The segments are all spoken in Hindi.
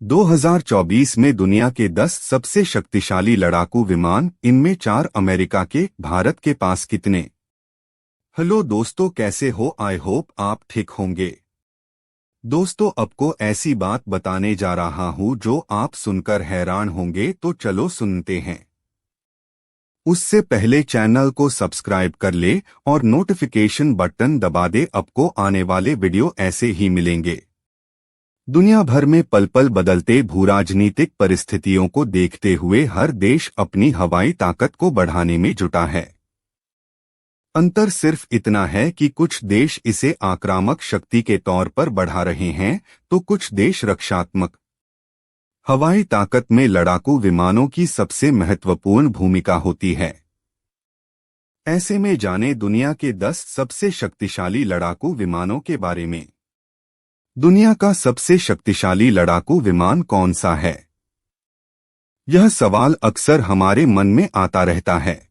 2024 में दुनिया के 10 सबसे शक्तिशाली लड़ाकू विमान, इनमें 4 अमेरिका के। भारत के पास कितने? हेलो दोस्तों, कैसे हो? आई होप आप ठीक होंगे। दोस्तों, आपको ऐसी बात बताने जा रहा हूं जो आप सुनकर हैरान होंगे, तो चलो सुनते हैं। उससे पहले चैनल को सब्सक्राइब कर ले और नोटिफिकेशन बटन दबा दे। आपको आने वाले वीडियो ऐसे ही मिलेंगे। दुनिया भर में पल पल बदलते भूराजनीतिक परिस्थितियों को देखते हुए हर देश अपनी हवाई ताकत को बढ़ाने में जुटा है। अंतर सिर्फ इतना है कि कुछ देश इसे आक्रामक शक्ति के तौर पर बढ़ा रहे हैं, तो कुछ देश रक्षात्मक। हवाई ताकत में लड़ाकू विमानों की सबसे महत्वपूर्ण भूमिका होती है। ऐसे में जाने दुनिया के 10 सबसे शक्तिशाली लड़ाकू विमानों के बारे में। दुनिया का सबसे शक्तिशाली लड़ाकू विमान कौन सा है? यह सवाल अक्सर हमारे मन में आता रहता है।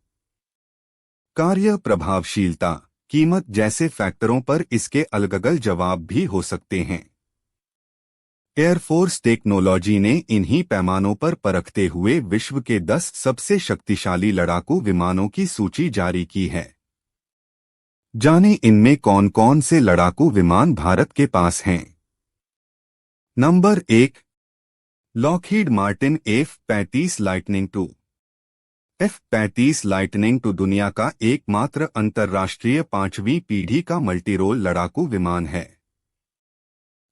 कार्य प्रभावशीलता, कीमत जैसे फैक्टरों पर इसके अलग-अलग जवाब भी हो सकते हैं। एयरफोर्स टेक्नोलॉजी ने इन्हीं पैमानों पर परखते हुए विश्व के 10 सबसे शक्तिशाली लड़ाकू विमानों की सूची जारी की है। जाने इनमें कौन कौन से लड़ाकू विमान भारत के पास हैं। Number 1, Lockheed Martin F-35 lightning II। F-35 lightning II दुनिया का एकमात्र अंतर्राष्ट्रीय 5वीं पीढ़ी का मल्टीरोल लड़ाकू विमान है।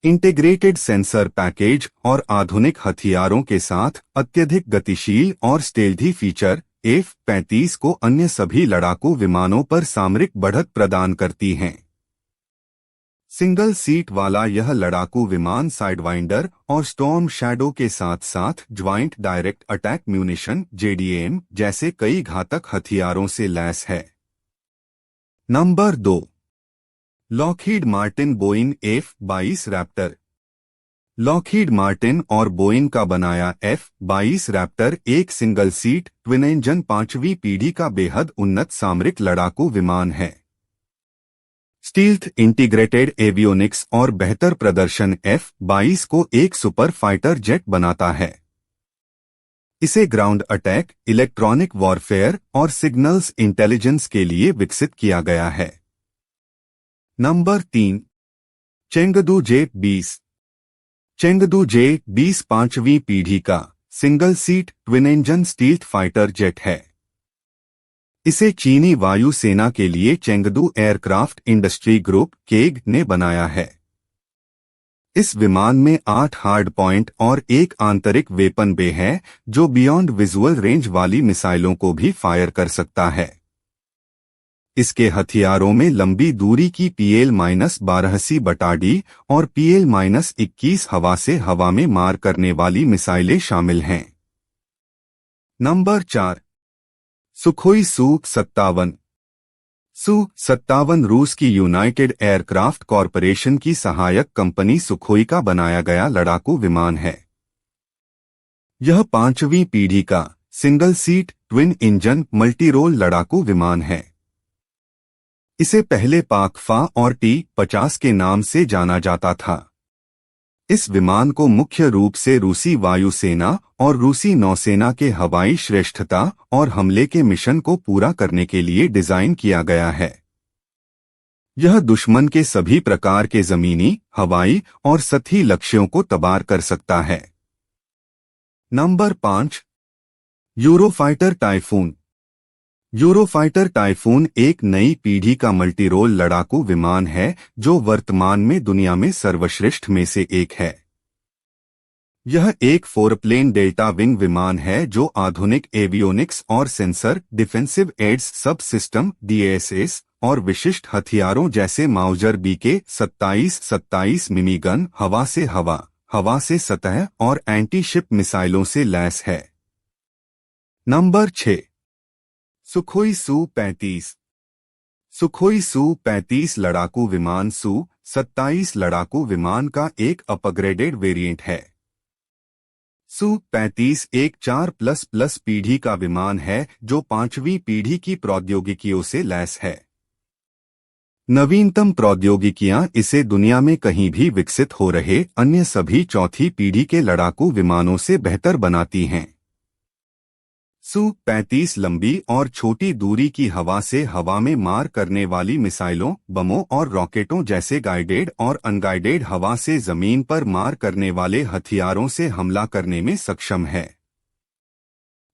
इंटीग्रेटेड सेंसर पैकेज और आधुनिक हथियारों के साथ अत्यधिक गतिशील और स्टेल्थी फीचर F-35 को अन्य सभी लड़ाकू विमानों पर सामरिक बढ़त प्रदान करती हैं। सिंगल सीट वाला यह लड़ाकू विमान साइडवाइंडर और स्टॉर्म शैडो के साथ साथ joint direct attack munition JDAM जैसे कई घातक हथियारों से लैस है। Number 2, Lockheed Martin Boeing F-22 Raptor. Lockheed Martin और बोइंग का बनाया F-22 रैप्टर एक सिंगल सीट ट्विन इंजन 5वीं पीढ़ी का बेहद उन्नत सामरिक लड़ाकू विमान है। स्टील्थ, इंटीग्रेटेड एवियोनिक्स और बेहतर प्रदर्शन F-22 को एक सुपर फाइटर जेट बनाता है। इसे ग्राउंड अटैक, इलेक्ट्रॉनिक वॉरफेयर और सिग्नल्स इंटेलिजेंस के लिए विकसित किया गया है। Number 3, Chengdu J-20। Chengdu J-20 5वीं पीढ़ी का single seat twin engine stealth fighter jet है। इसे चीनी वायुसेना के लिए Chengdu aircraft industry group keg ने बनाया है। इस विमान में 8 हार्ड पॉइंट और एक आंतरिक वेपन बे है, जो बियॉन्ड विजुअल रेंज वाली मिसाइलों को भी फायर कर सकता है। इसके हथियारों में लंबी दूरी की PL-12C बटाडी और PL-21 हवा से हवा में मार करने वाली मिसाइलें शामिल हैं। Number 4, Sukhoi Su-57। Su-57 रूस की यूनाइटेड एयरक्राफ्ट कॉरपोरेशन की सहायक कंपनी सुखोई का बनाया गया लड़ाकू विमान है। यह 5वीं पीढ़ी का single seat twin engine multirole लड़ाकू विमान है। इसे पहले पाकफा और T-50 के नाम से जाना जाता था। इस विमान को मुख्य रूप से रूसी वायुसेना और रूसी नौसेना के हवाई श्रेष्ठता और हमले के मिशन को पूरा करने के लिए डिजाइन किया गया है। यह दुश्मन के सभी प्रकार के जमीनी, हवाई और सतही लक्ष्यों को तबाह कर सकता है। Number 5, Eurofighter typhoon. Eurofighter typhoon एक नई पीढ़ी का मल्टीरोल लड़ाकू विमान है, जो वर्तमान में दुनिया में सर्वश्रेष्ठ में से एक है। यह एक 4-प्लेन डेल्टा विंग विमान है, जो आधुनिक एवियोनिक्स और सेंसर, डिफेंसिव एड्स सब सिस्टम DASS और विशिष्ट हथियारों जैसे माउजर BK-27 मिनीगन, हवा से हवा, हवा से सतह और एंटी शिप मिसाइलों से लैस है। Number 6, Sukhoi Su-35। Sukhoi Su-35 लड़ाकू विमान Su-27 लड़ाकू विमान का एक अपग्रेडेड वेरिएंट है। Su-35 एक 4++ पीढ़ी का विमान है, जो 5वीं पीढ़ी की प्रौद्योगिकियों से लैस है। नवीनतम प्रौद्योगिकियां इसे दुनिया में कहीं भी विकसित हो रहे अन्य सभी चौथी पीढ़ी के लड़ाकू विमानों से बेहतर बनाती हैं। Su-35 लंबी और छोटी दूरी की हवा से हवा में मार करने वाली मिसाइलों, बमों और रॉकेटों जैसे गाइडेड और अनगाइडेड हवा से जमीन पर मार करने वाले हथियारों से हमला करने में सक्षम है।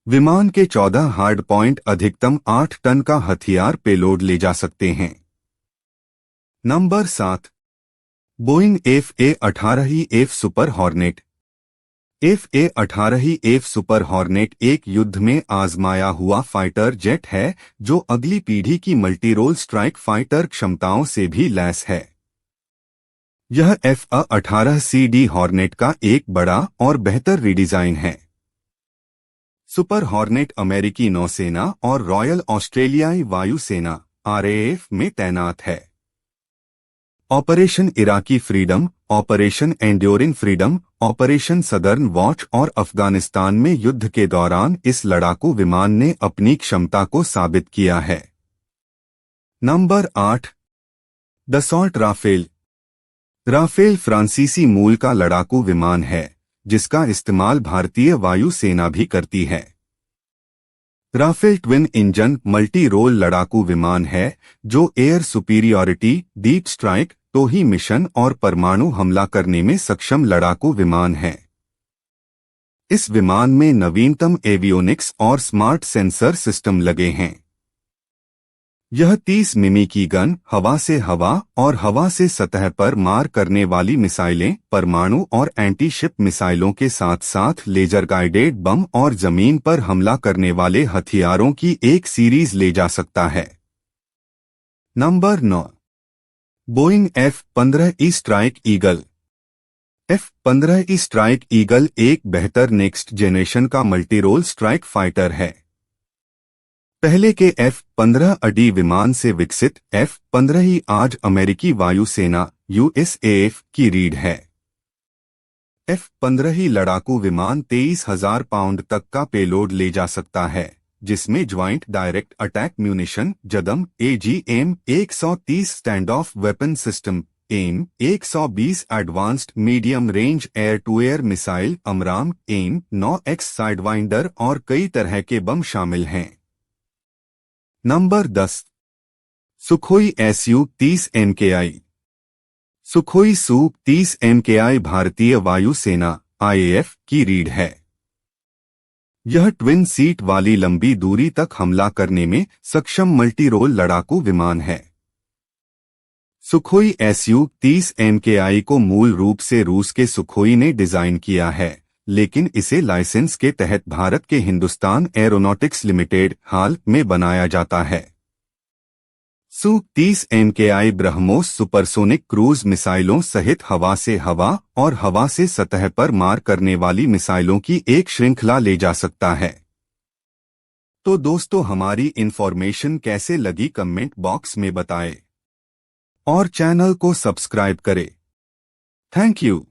विमान के 14 हार्ड पॉइंट अधिकतम 8 टन का हथियार पेलोड ले जा सकते हैं। Number 7। Boeing FA-18F super hornet. FA-18F super hornet एक युद्ध में आजमाया हुआ फाइटर जेट है जो अगली पीढ़ी की मल्टी रोल स्ट्राइक फाइटर क्षमताओं से भी लैस है। यह FA-18CD हॉर्नेट का एक बड़ा और बेहतर रिडिजाइन है। सुपर हॉर्नेट अमेरिकी नौसेना और रॉयल ऑस्ट्रेलियाई वायुसेना RAF में तैनात है। Operation Iraqi freedom, operation enduring freedom, operation southern watch और अफगानिस्तान में युद्ध के दौरान इस लड़ाकू विमान ने अपनी क्षमता को साबित किया है। नंबर 8। Dassault Rafale. राफेल फ्रांसीसी मूल का लड़ाकू विमान है जिसका इस्तेमाल भारतीय वायुसेना भी करती है। Rafale twin engine multi role लड़ाकू विमान है जो एयर सुपीरियॉरिटी, डीप स्ट्राइक, टोही मिशन और परमाणु हमला करने में सक्षम लड़ाकू विमान है। इस विमान में नवीनतम एवियोनिक्स और स्मार्ट सेंसर सिस्टम लगे हैं। यह 30 मिमी की गन, हवा से हवा और हवा से सतह पर मार करने वाली मिसाइलें, परमाणु और एंटी शिप मिसाइलों के साथ साथ लेजर गाइडेड बम और जमीन पर हमला करने वाले हथियारों की एक सीरीज ले जा सकता है। Number 9। Boeing F-15E strike eagle. F-15E strike eagle एक बेहतर नेक्स्ट जेनरेशन का मल्टीरोल स्ट्राइक फाइटर है। पहले के F-15D विमान से विकसित F-15E आज अमेरिकी वायुसेना USAF की रीढ़ है। F-15E लड़ाकू विमान 23,000 पाउंड तक का पेलोड ले जा सकता है जिसमें joint direct attack munition JDAM AGM 130 stand off weapon system M 120 advanced medium range air to air missile AMRAAM M 9X Sidewinder और कई तरह के बम शामिल हैं। Number 10। Sukhoi Su-30 MKI। Sukhoi Su-30 MKI भारतीय वायुसेना IAF की रीढ़ है। यह ट्विन सीट वाली लंबी दूरी तक हमला करने में सक्षम मल्टी रोल लड़ाकू विमान है। सुखोई Su-30 MKI को मूल रूप से रूस के सुखोई ने डिजाइन किया है लेकिन इसे लाइसेंस के तहत भारत के हिंदुस्तान एरोनॉटिक्स लिमिटेड हाल में बनाया जाता है। Su-30 MKI BrahMos supersonic cruise मिसाइलों सहित हवा से हवा और हवा से सतह पर मार करने वाली मिसाइलों की एक श्रृंखला ले जा सकता है। तो दोस्तों हमारी इंफॉर्मेशन कैसे लगी कमेंट बॉक्स में बताएं और चैनल को सब्सक्राइब करें। Thank you.